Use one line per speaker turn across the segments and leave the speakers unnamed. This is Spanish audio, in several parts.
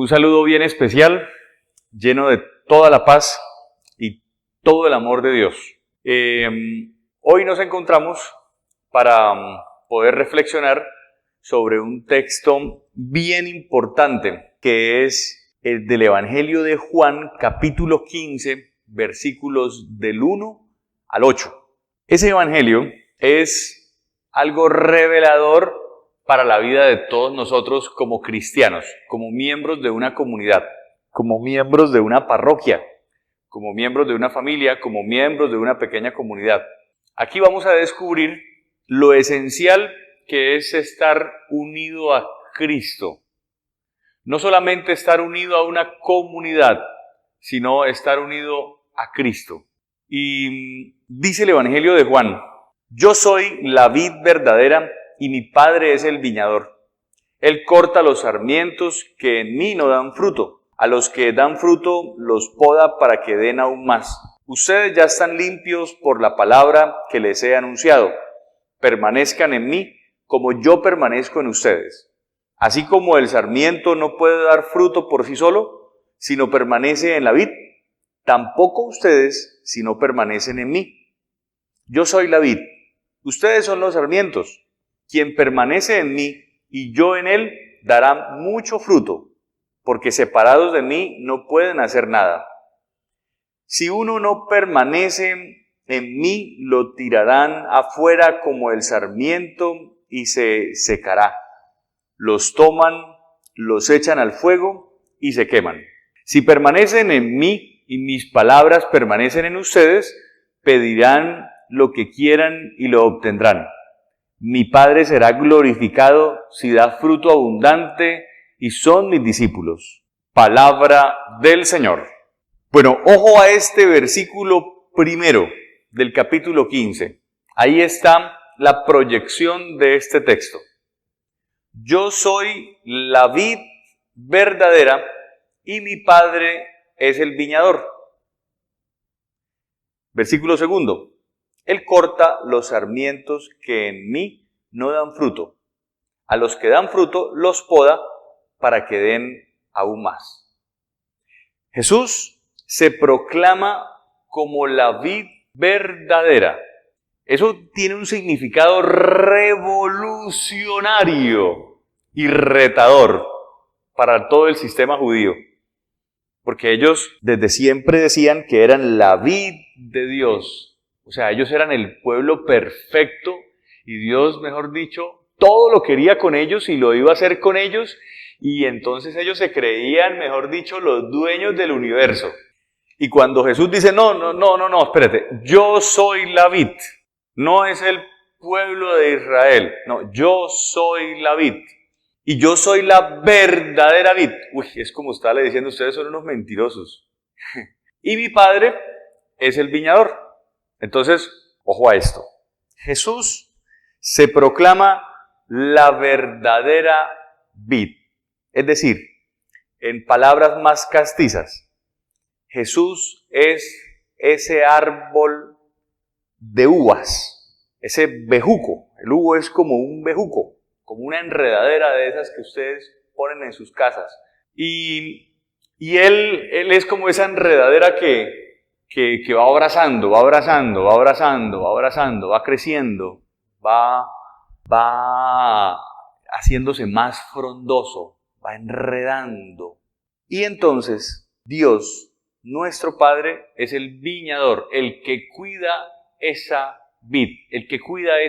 Un saludo bien especial, lleno de toda la paz y todo el amor de Dios. Hoy nos encontramos para poder reflexionar sobre un texto bien importante, que es el del Evangelio de Juan, capítulo 15, versículos del 1 al 8. Ese Evangelio es algo revelador para la vida de todos nosotros como cristianos, como miembros de una comunidad, como miembros de una parroquia, como miembros de una familia, como miembros de una pequeña comunidad. Aquí vamos a descubrir lo esencial que es estar unido a Cristo. No solamente estar unido a una comunidad, sino estar unido a Cristo. Y dice el Evangelio de Juan: yo soy la vid verdadera y mi Padre es el viñador. Él corta los sarmientos que en mí no dan fruto. A los que dan fruto los poda para que den aún más. Ustedes ya están limpios por la palabra que les he anunciado. Permanezcan en mí como yo permanezco en ustedes. Así como el sarmiento no puede dar fruto por sí solo, sino permanece en la vid, tampoco ustedes si no permanecen en mí. Yo soy la vid, ustedes son los sarmientos. Quien permanece en mí y yo en él dará mucho fruto, porque separados de mí no pueden hacer nada. Si uno no permanece en mí, lo tirarán afuera como el sarmiento y se secará. Los toman, los echan al fuego y se queman. Si permanecen en mí y mis palabras permanecen en ustedes, pedirán lo que quieran y lo obtendrán. Mi Padre será glorificado si da fruto abundante y son mis discípulos. Palabra del Señor. Bueno, ojo a este versículo primero del capítulo 15. Ahí está la proyección de este texto. Yo soy la vid verdadera y mi Padre es el viñador. Versículo segundo. Él corta los sarmientos que en mí no dan fruto. A los que dan fruto los poda para que den aún más. Jesús se proclama como la vid verdadera. Eso tiene un significado revolucionario y retador para todo el sistema judío. Porque ellos desde siempre decían que eran la vid de Dios. O sea, ellos eran el pueblo perfecto y Dios, mejor dicho, todo lo quería con ellos y lo iba a hacer con ellos. Y entonces ellos se creían, mejor dicho, los dueños del universo. Y cuando Jesús dice, no, espérate, yo soy la vid, no es el pueblo de Israel, no, yo soy la vid. Y yo soy la verdadera vid. Uy, es como estarle diciendo, ustedes son unos mentirosos. Y mi Padre es el viñador. Entonces, ojo a esto. Jesús se proclama la verdadera vid. Es decir, en palabras más castizas, Jesús es ese árbol de uvas, ese bejuco. El uvo es como un bejuco, como una enredadera de esas que ustedes ponen en sus casas. Y él es como esa enredadera que va abrazando, va creciendo, va haciéndose más frondoso, va enredando. Y entonces Dios, nuestro Padre, es el viñador, el que cuida esa vid, el que cuida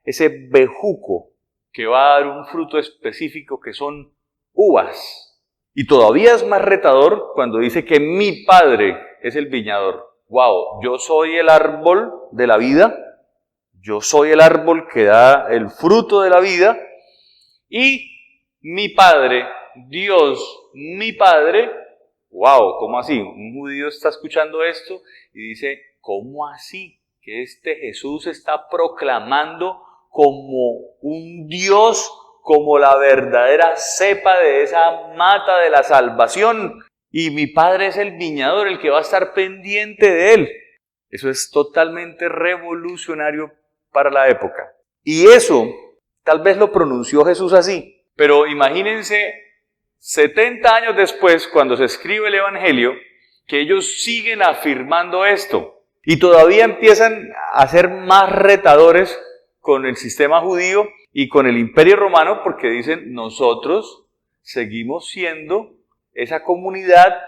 ese bejuco que va a dar un fruto específico que son uvas. Y todavía es más retador cuando dice que mi Padre es el viñador. Wow, yo soy el árbol de la vida, yo soy el árbol que da el fruto de la vida, y mi Padre, Dios, mi Padre, wow, ¿cómo así? Un judío está escuchando esto y dice, ¿cómo así? Que este Jesús está proclamando como un Dios, como la verdadera cepa de esa mata de la salvación. Y mi Padre es el viñador, el que va a estar pendiente de él. Eso es totalmente revolucionario para la época. Y eso tal vez lo pronunció Jesús así. Pero imagínense 70 años después, cuando se escribe el Evangelio, que ellos siguen afirmando esto y todavía empiezan a ser más retadores con el sistema judío y con el Imperio Romano, porque dicen, nosotros seguimos siendo esa comunidad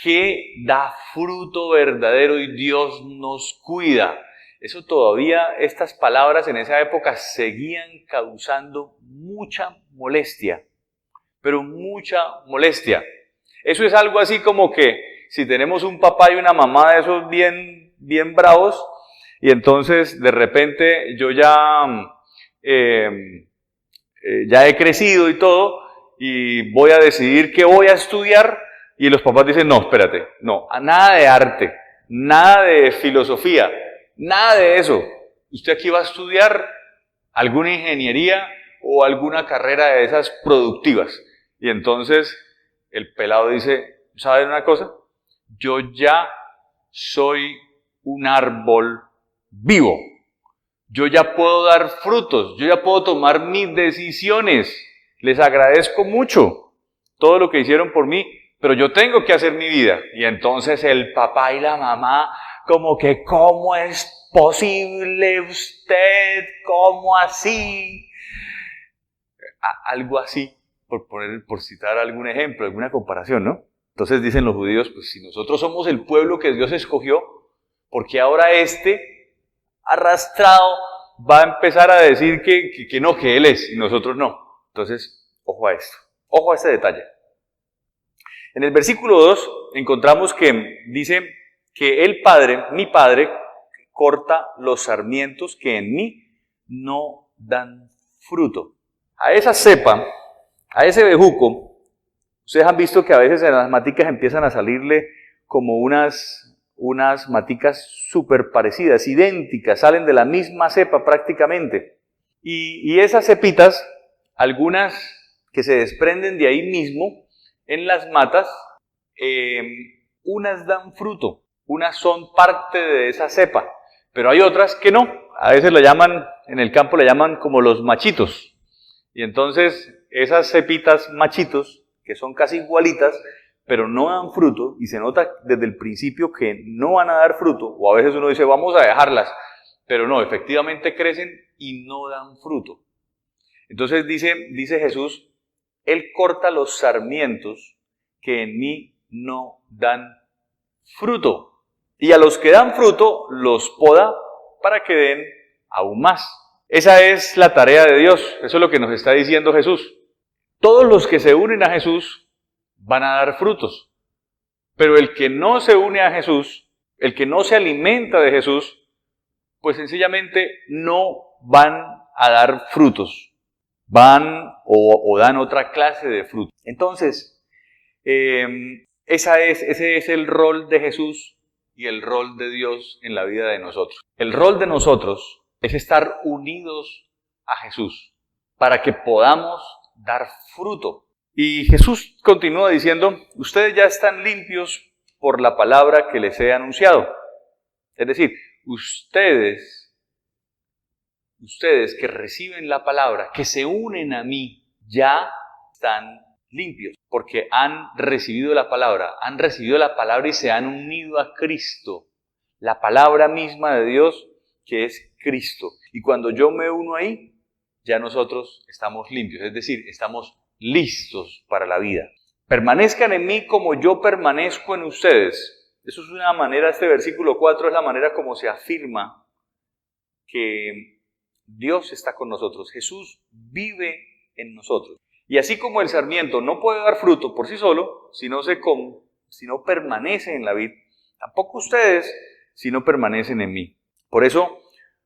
que da fruto verdadero y Dios nos cuida. Eso todavía, estas palabras en esa época seguían causando mucha molestia, pero mucha molestia. Eso es algo así como que si tenemos un papá y una mamá de esos bien bravos, y entonces de repente yo ya he crecido y todo, y voy a decidir qué voy a estudiar, y los papás dicen, no, espérate, no, nada de arte, nada de filosofía, nada de eso. Usted aquí va a estudiar alguna ingeniería o alguna carrera de esas productivas. Y entonces el pelado dice, ¿sabes una cosa? Yo ya soy un árbol vivo. Yo ya puedo dar frutos, yo ya puedo tomar mis decisiones. Les agradezco mucho todo lo que hicieron por mí, pero yo tengo que hacer mi vida. Y entonces el papá y la mamá, como que, ¿cómo es posible usted? ¿Cómo así? Algo así, por citar algún ejemplo, alguna comparación, ¿no? Entonces dicen los judíos, pues si nosotros somos el pueblo que Dios escogió, ¿por qué ahora este arrastrado va a empezar a decir que no, que él es y nosotros no? Entonces, ojo a esto, ojo a este detalle. En el versículo 2 encontramos que dice que el Padre, mi Padre, corta los sarmientos que en mí no dan fruto. A esa cepa, a ese bejuco, ustedes han visto que a veces en las maticas empiezan a salirle como unas maticas súper parecidas, idénticas, salen de la misma cepa prácticamente. Y esas cepitas, algunas que se desprenden de ahí mismo, en las matas, unas dan fruto, unas son parte de esa cepa, pero hay otras que no. A veces le llaman, en el campo le llaman como los machitos. Y entonces esas cepitas machitos, que son casi igualitas, pero no dan fruto, y se nota desde el principio que no van a dar fruto, o a veces uno dice, vamos a dejarlas, pero no, efectivamente crecen y no dan fruto. Entonces dice Jesús, Él corta los sarmientos que en mí no dan fruto. Y a los que dan fruto los poda para que den aún más. Esa es la tarea de Dios. Eso es lo que nos está diciendo Jesús. Todos los que se unen a Jesús van a dar frutos. Pero el que no se une a Jesús, el que no se alimenta de Jesús, pues sencillamente no van a dar frutos. Van o dan otra clase de frutos. Entonces, ese es el rol de Jesús y el rol de Dios en la vida de nosotros. El rol de nosotros es estar unidos a Jesús para que podamos dar fruto. Y Jesús continúa diciendo, ustedes ya están limpios por la palabra que les he anunciado. Es decir, ustedes que reciben la palabra, que se unen a mí, ya están limpios, porque han recibido la palabra y se han unido a Cristo, la palabra misma de Dios que es Cristo. Y cuando yo me uno ahí, ya nosotros estamos limpios, es decir, estamos listos para la vida. Permanezcan en mí como yo permanezco en ustedes. Eso es una manera, este versículo 4 es la manera como se afirma que Dios está con nosotros, Jesús vive en nosotros. Y así como el sarmiento no puede dar fruto por sí solo, si no permanece en la vid, tampoco ustedes si no permanecen en mí. Por eso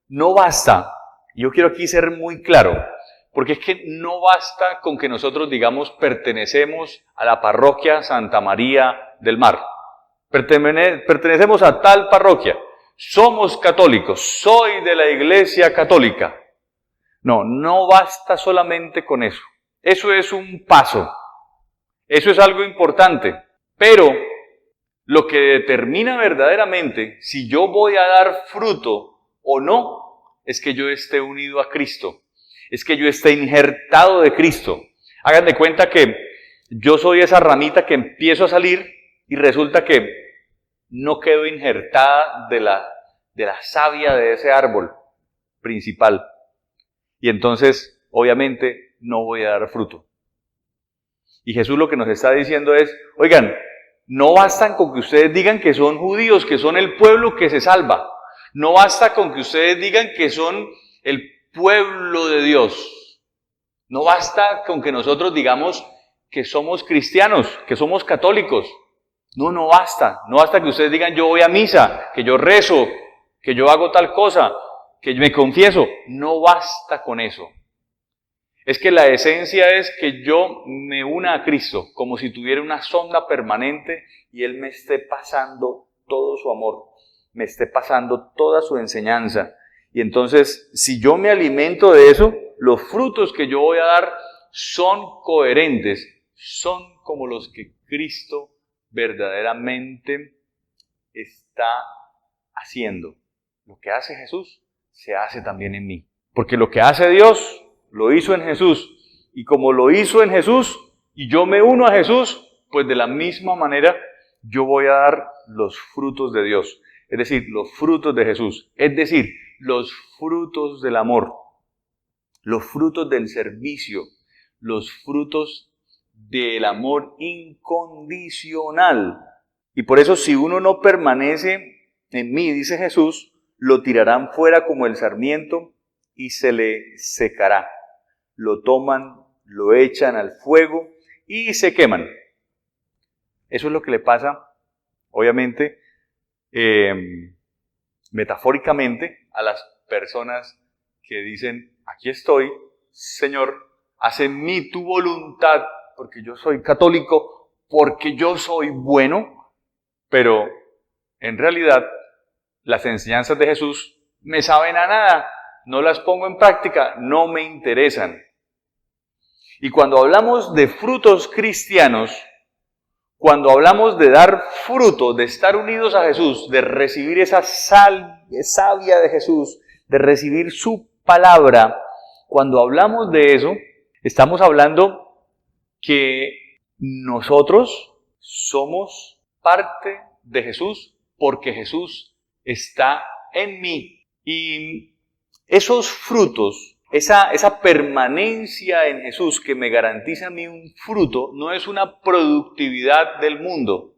no basta, yo quiero aquí ser muy claro, porque es que no basta con que nosotros digamos pertenecemos a la parroquia Santa María del Mar, pertenecemos a tal parroquia, somos católicos, soy de la Iglesia Católica. No basta solamente con eso. Eso es un paso, eso es algo importante, pero lo que determina verdaderamente si yo voy a dar fruto o no, es que yo esté unido a Cristo, es que yo esté injertado de Cristo. Hagan de cuenta que yo soy esa ramita que empiezo a salir y resulta que no quedo injertada de la savia de ese árbol principal. Y entonces, obviamente, no voy a dar fruto. Y Jesús lo que nos está diciendo es, oigan, no bastan con que ustedes digan que son judíos, que son el pueblo que se salva. No basta con que ustedes digan que son el pueblo de Dios. No basta con que nosotros digamos que somos cristianos, que somos católicos. No basta. No basta que ustedes digan yo voy a misa, que yo rezo, que yo hago tal cosa, que me confieso. No basta con eso. Es que la esencia es que yo me una a Cristo como si tuviera una sonda permanente y Él me esté pasando todo su amor, me esté pasando toda su enseñanza. Y entonces, si yo me alimento de eso, los frutos que yo voy a dar son coherentes, son como los que Cristo verdaderamente está haciendo. Lo que hace Jesús se hace también en mí. Porque lo que hace Dios lo hizo en Jesús. Y como lo hizo en Jesús y yo me uno a Jesús, pues de la misma manera yo voy a dar los frutos de Dios. Es decir, los frutos de Jesús. Es decir, los frutos del amor, los frutos del servicio, los frutos del amor incondicional. Y por eso si uno no permanece en mí, dice Jesús, lo tirarán fuera como el sarmiento y se le secará. Lo toman, lo echan al fuego y se queman. Eso es lo que le pasa, obviamente, metafóricamente, a las personas que dicen, aquí estoy, Señor, haz en mí tu voluntad, porque yo soy católico, porque yo soy bueno, pero en realidad las enseñanzas de Jesús me saben a nada, no las pongo en práctica, no me interesan. Y cuando hablamos de frutos cristianos, cuando hablamos de dar fruto, de estar unidos a Jesús, de recibir esa savia de Jesús, de recibir su palabra, cuando hablamos de eso, estamos hablando que nosotros somos parte de Jesús porque Jesús está en mí. Y esos frutos, esa permanencia en Jesús que me garantiza a mí un fruto, no es una productividad del mundo.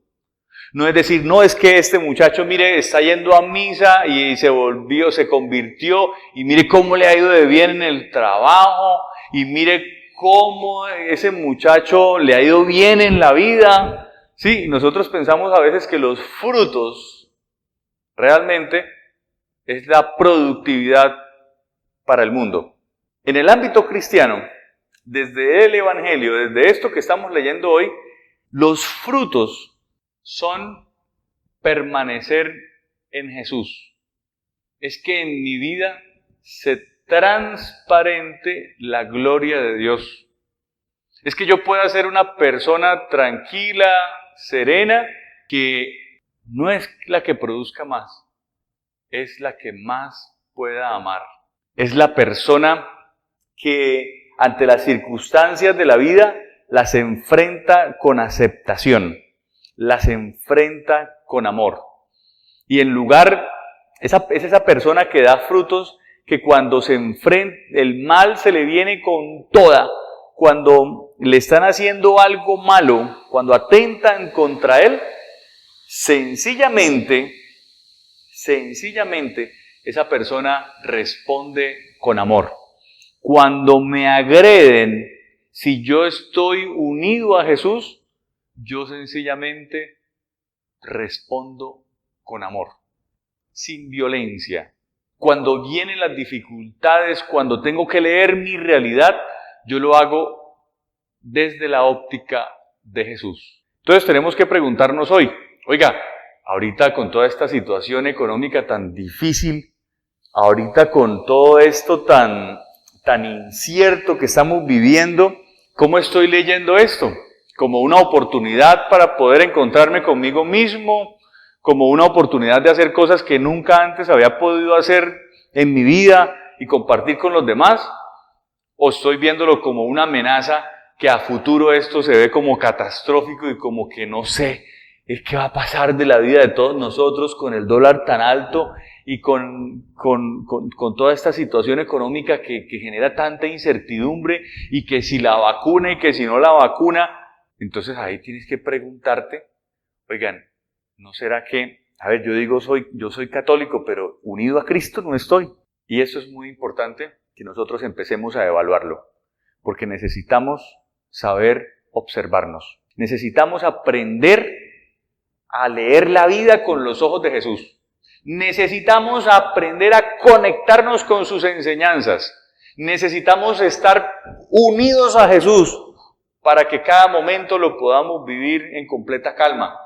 No es decir, no es que este muchacho, mire, está yendo a misa y se convirtió, y mire cómo le ha ido de bien en el trabajo, y mire cómo ese muchacho le ha ido bien en la vida. Sí, nosotros pensamos a veces que los frutos realmente es la productividad para el mundo. En el ámbito cristiano, desde el Evangelio, desde esto que estamos leyendo hoy, los frutos son permanecer en Jesús. Es que en mi vida se transparente la gloria de Dios. Es que yo pueda ser una persona tranquila, serena, que no es la que produzca más, es la que más pueda amar. Es la persona que ante las circunstancias de la vida las enfrenta con aceptación, las enfrenta con amor. Y en lugar, es esa persona que da frutos que cuando se enfrenta, el mal se le viene con toda, cuando le están haciendo algo malo, cuando atentan contra él, sencillamente, esa persona responde con amor. Cuando me agreden, si yo estoy unido a Jesús, yo sencillamente respondo con amor, sin violencia. Cuando vienen las dificultades, cuando tengo que leer mi realidad, yo lo hago desde la óptica de Jesús. Entonces tenemos que preguntarnos hoy, oiga, ahorita con toda esta situación económica tan difícil, ahorita con todo esto tan incierto que estamos viviendo, ¿cómo estoy leyendo esto? ¿Como una oportunidad para poder encontrarme conmigo mismo? ¿Como una oportunidad de hacer cosas que nunca antes había podido hacer en mi vida y compartir con los demás? ¿O estoy viéndolo como una amenaza que a futuro esto se ve como catastrófico y como que no sé, es qué va a pasar de la vida de todos nosotros con el dólar tan alto y con toda esta situación económica que genera tanta incertidumbre, y que si la vacuna y que si no la vacuna. Entonces ahí tienes que preguntarte, oigan, ¿no será que, a ver, yo soy católico, pero unido a Cristo no estoy? Y eso es muy importante que nosotros empecemos a evaluarlo, porque necesitamos saber observarnos. Necesitamos aprender a leer la vida con los ojos de Jesús. Necesitamos aprender a conectarnos con sus enseñanzas. Necesitamos estar unidos a Jesús para que cada momento lo podamos vivir en completa calma.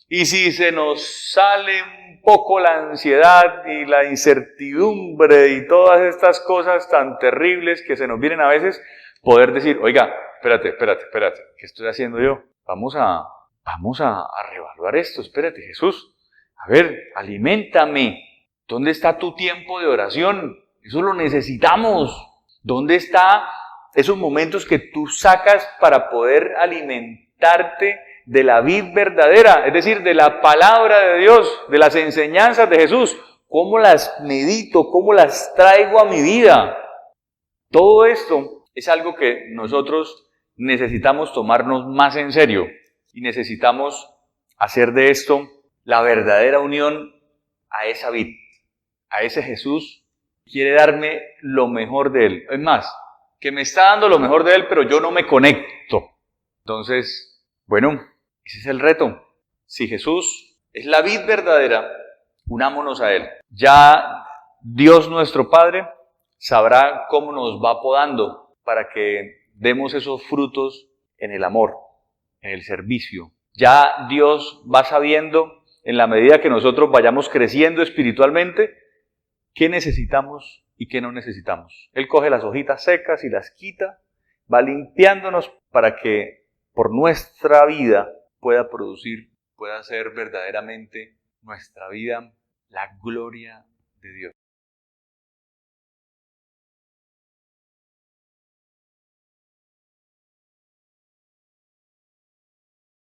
Y si se nos sale un poco la ansiedad y la incertidumbre y todas estas cosas tan terribles que se nos vienen a veces, poder decir, oiga, espérate, ¿qué estoy haciendo yo? Vamos a reevaluar esto, espérate, Jesús. A ver, aliméntame. ¿Dónde está tu tiempo de oración? Eso lo necesitamos. ¿Dónde están esos momentos que tú sacas para poder alimentarte de la vid verdadera? Es decir, de la palabra de Dios, de las enseñanzas de Jesús. ¿Cómo las medito? ¿Cómo las traigo a mi vida? Todo esto es algo que nosotros necesitamos tomarnos más en serio. Y necesitamos hacer de esto la verdadera unión a esa vid, a ese Jesús que quiere darme lo mejor de Él. Es más, que me está dando lo mejor de Él, pero yo no me conecto. Entonces, bueno, ese es el reto. Si Jesús es la vid verdadera, unámonos a Él. Ya Dios nuestro Padre sabrá cómo nos va podando para que demos esos frutos en el amor, en el servicio. Ya Dios va sabiendo, en la medida que nosotros vayamos creciendo espiritualmente, qué necesitamos y qué no necesitamos. Él coge las hojitas secas y las quita, va limpiándonos para que por nuestra vida pueda ser verdaderamente nuestra vida la gloria de Dios.